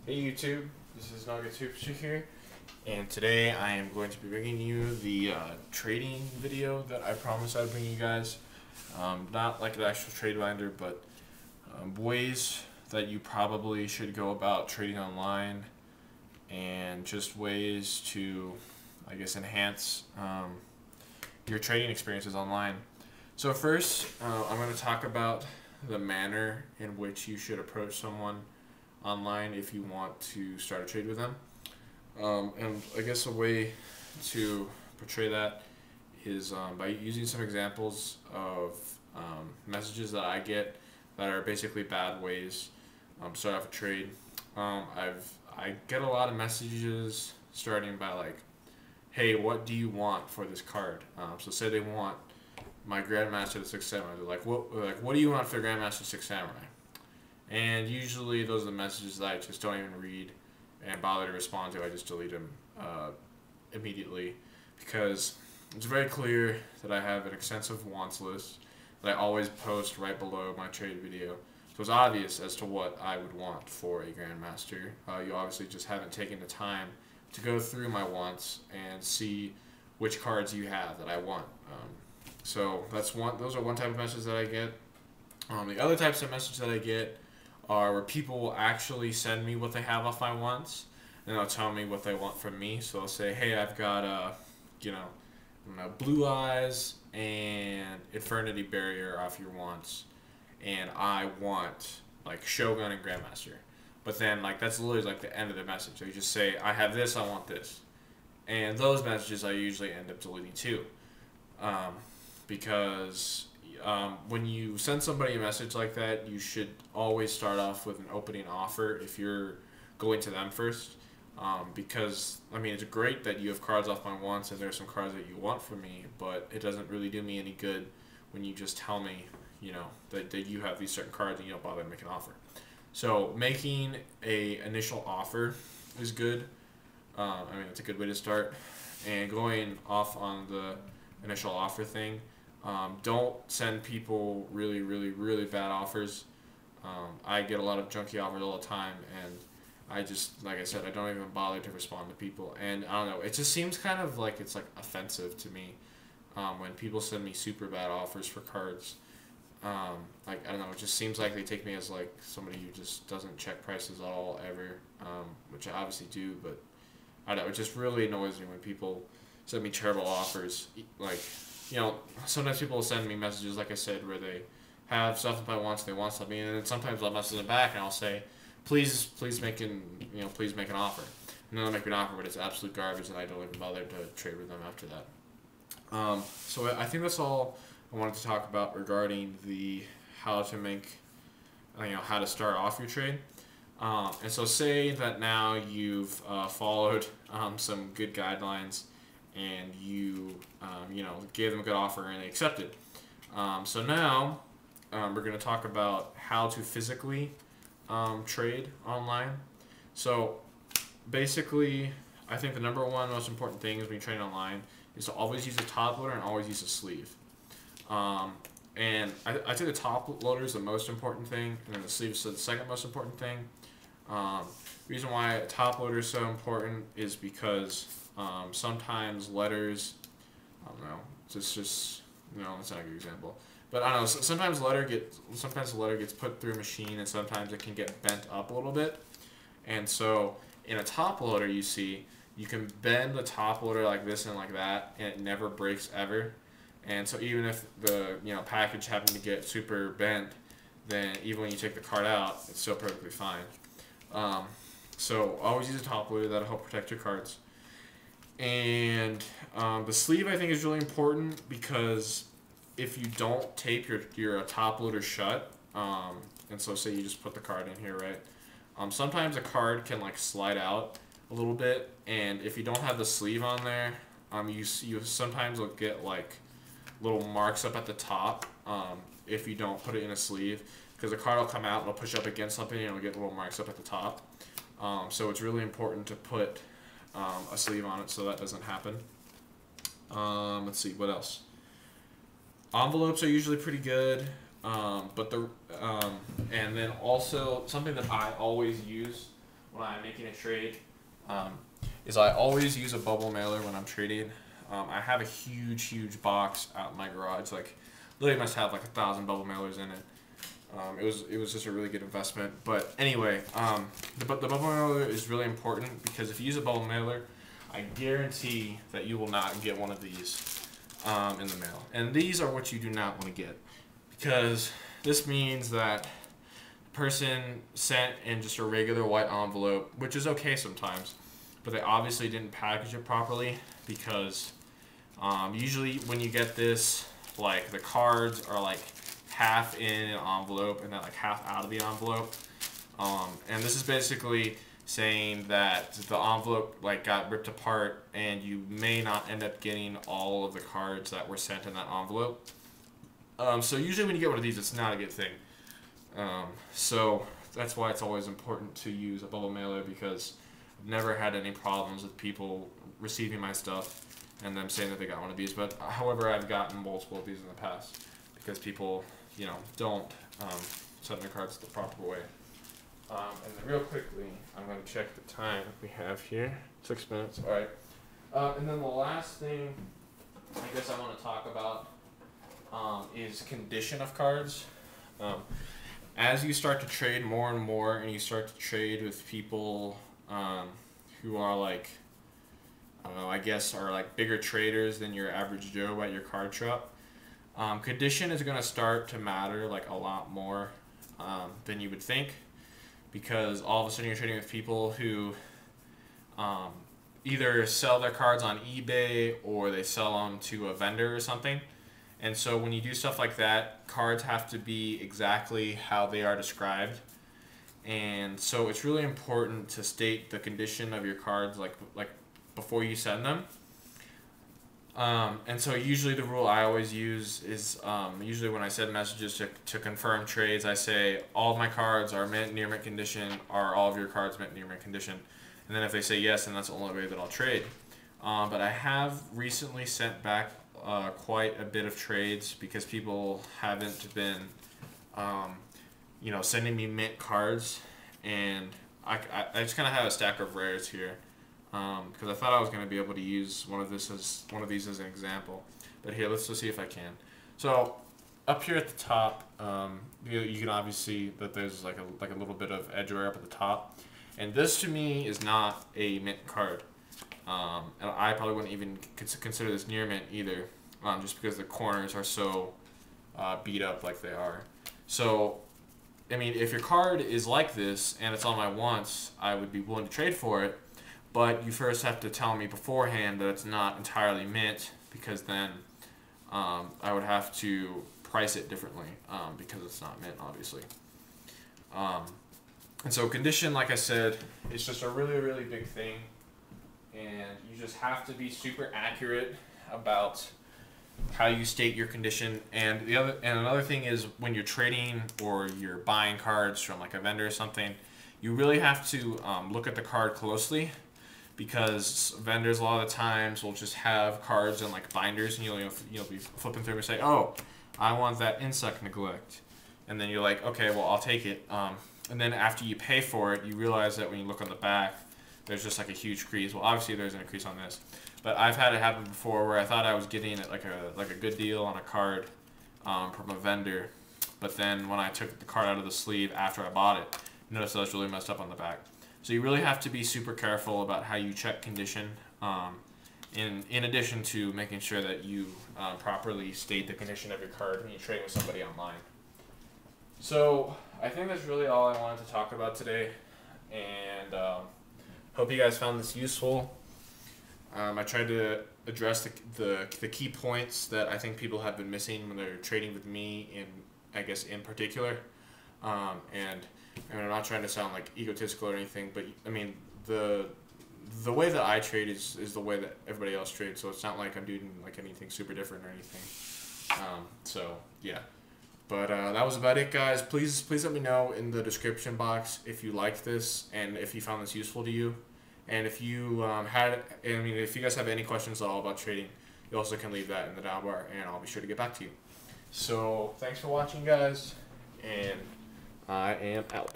Hey YouTube, this is NuggetsHoopster here, and today I am going to be bringing you the trading video that I promised I'd bring you guys. Not like an actual trade binder, but ways that you probably should go about trading online, and just ways to, I guess, enhance your trading experiences online. So first, I'm going to talk about the manner in which you should approach someone online if you want to start a trade with them. And I guess a way to portray that is by using some examples of messages that I get that are basically bad ways to start off a trade. I get a lot of messages starting by like, hey, what do you want for this card? So say they want my Grandmaster the Sixth Samurai. They're like, what do you want for Grandmaster Sixth Samurai? And usually those are the messages that I just don't even read and bother to respond to. I just delete them immediately, because it's very clear that I have an extensive wants list that I always post right below my trade video. So it's obvious as to what I would want for a Grandmaster. You obviously just haven't taken the time to go through my wants and see which cards you have that I want. So that's one. Those are one type of message that I get. The other types of messages that I get are where people will actually send me what they have off my wants, and they'll tell me what they want from me. So they'll say, hey, I've got Blue Eyes and Infernity Barrier off your wants, and I want like Shogun and Grandmaster. But then like that's literally like the end of the message. So you just say, I have this, I want this. And those messages I usually end up deleting too. Because when you send somebody a message like that, you should always start off with an opening offer if you're going to them first. Because, I mean, it's great that you have cards off my wants and there's some cards that you want from me, but it doesn't really do me any good when you just tell me, that you have these certain cards and you don't bother to make an offer. So making a initial offer is good. It's a good way to start. And going off on the initial offer thing, don't send people really, really, really bad offers. I get a lot of junky offers all the time, and I just, like I said, I don't even bother to respond to people. And I don't know, it just seems kind of like it's like offensive to me when people send me super bad offers for cards. I don't know, it just seems like they take me as like somebody who just doesn't check prices at all ever, which I obviously do, but I don't know, it just really annoys me when people send me terrible offers. Like, sometimes people will send me messages, like I said, where they have stuff that I want, they want something, and then sometimes I'll message them back and I'll say, please make an offer. And then they'll make an offer, but it's absolute garbage, and I don't even bother to trade with them after that. So I think that's all I wanted to talk about regarding the how to start off your trade. And so say that now you've followed some good guidelines, and you gave them a good offer and they accepted. So now we're going to talk about how to physically trade online. So basically, I think the number one most important thing is when you trade online is to always use a top loader and always use a sleeve. And I think the top loader is the most important thing, and then the sleeve is the second most important thing. The reason why a top loader is so important is because sometimes letters, I don't know, it's not a good example, but I don't know, sometimes the letter gets put through a machine, and sometimes it can get bent up a little bit. And so in a top loader, you can bend the top loader like this and like that, and it never breaks ever. And so even if the package happened to get super bent, then even when you take the card out, it's still perfectly fine. So always use a top loader. That'll help protect your cards. And the sleeve, I think, is really important, because if you don't tape your top loader shut, and so say you just put the card in here, right? Sometimes a card can like slide out a little bit, and if you don't have the sleeve on there, you sometimes will get like little marks up at the top if you don't put it in a sleeve, because the card will come out and it'll push up against something and it'll get little marks up at the top. So it's really important to put a sleeve on it so that doesn't happen. Let's see, what else? Envelopes are usually pretty good. And then also something that I always use when I'm making a trade is I always use a bubble mailer when I'm trading. I have a huge box out in my garage. Like, literally must have like 1,000 bubble mailers in it. It was just a really good investment. But anyway, the bubble mailer is really important because if you use a bubble mailer, I guarantee that you will not get one of these in the mail. And these are what you do not want to get, because this means that the person sent in just a regular white envelope, which is okay sometimes, but they obviously didn't package it properly, because usually when you get this, like, the cards are like half in an envelope and then like half out of the envelope. And this is basically saying that the envelope like got ripped apart and you may not end up getting all of the cards that were sent in that envelope. So usually when you get one of these, it's not a good thing. So that's why it's always important to use a bubble mailer, because I've never had any problems with people receiving my stuff and them saying that they got one of these. But however, I've gotten multiple of these in the past because people, you know, don't send their cards the proper way. And then real quickly, I'm going to check the time we have here. 6 minutes. All right. And then the last thing I guess I want to talk about is condition of cards. As you start to trade more and more, and you start to trade with people who are like, I don't know, I guess are like bigger traders than your average Joe at your card shop, condition is going to start to matter like a lot more than you would think. Because all of a sudden you're trading with people who either sell their cards on eBay or they sell them to a vendor or something. And so when you do stuff like that, cards have to be exactly how they are described. And so it's really important to state the condition of your cards like before you send them. And so usually the rule I always use is usually when I send messages to confirm trades, I say all of my cards are mint, near mint condition, are all of your cards mint, near mint condition. And then if they say yes, then that's the only way that I'll trade. But I have recently sent back quite a bit of trades because people haven't been you know, sending me mint cards. And I just kind of have a stack of rares here. Because I thought I was going to be able to use one of these as an example, but here, let's just see if I can. So up here at the top, you can obviously see that there's like a little bit of edge wear up at the top, and this to me is not a mint card, and I probably wouldn't even consider this near mint either, just because the corners are so beat up like they are. So I mean, if your card is like this and it's on my wants, I would be willing to trade for it. But you first have to tell me beforehand that it's not entirely mint, because then I would have to price it differently because it's not mint, obviously. And so condition, like I said, is just a really big thing. And you just have to be super accurate about how you state your condition. And another thing is when you're trading or you're buying cards from like a vendor or something, you really have to look at the card closely. Because vendors a lot of the times will just have cards in like binders, and you'll be flipping through and say, oh, I want that insect neglect, and then you're like, okay, well, I'll take it. And then after you pay for it, you realize that when you look on the back, there's just like a huge crease. Well, obviously there's an increase on this, but I've had it happen before where I thought I was getting like a good deal on a card from a vendor, but then when I took the card out of the sleeve after I bought it, noticed that it was really messed up on the back. So you really have to be super careful about how you check condition, in addition to making sure that you properly state the condition of your card when you trade with somebody online. So I think that's really all I wanted to talk about today, and hope you guys found this useful. I tried to address the key points that I think people have been missing when they're trading with me, I guess in particular, and I mean, I'm not trying to sound like egotistical or anything, but I mean the way that I trade is the way that everybody else trades, so it's not like I'm doing like anything super different or anything. So yeah, but that was about it, guys. Please let me know in the description box if you liked this and if you found this useful to you, and if you if you guys have any questions at all about trading, you also can leave that in the down bar, and I'll be sure to get back to you. So thanks for watching, guys, and I am out.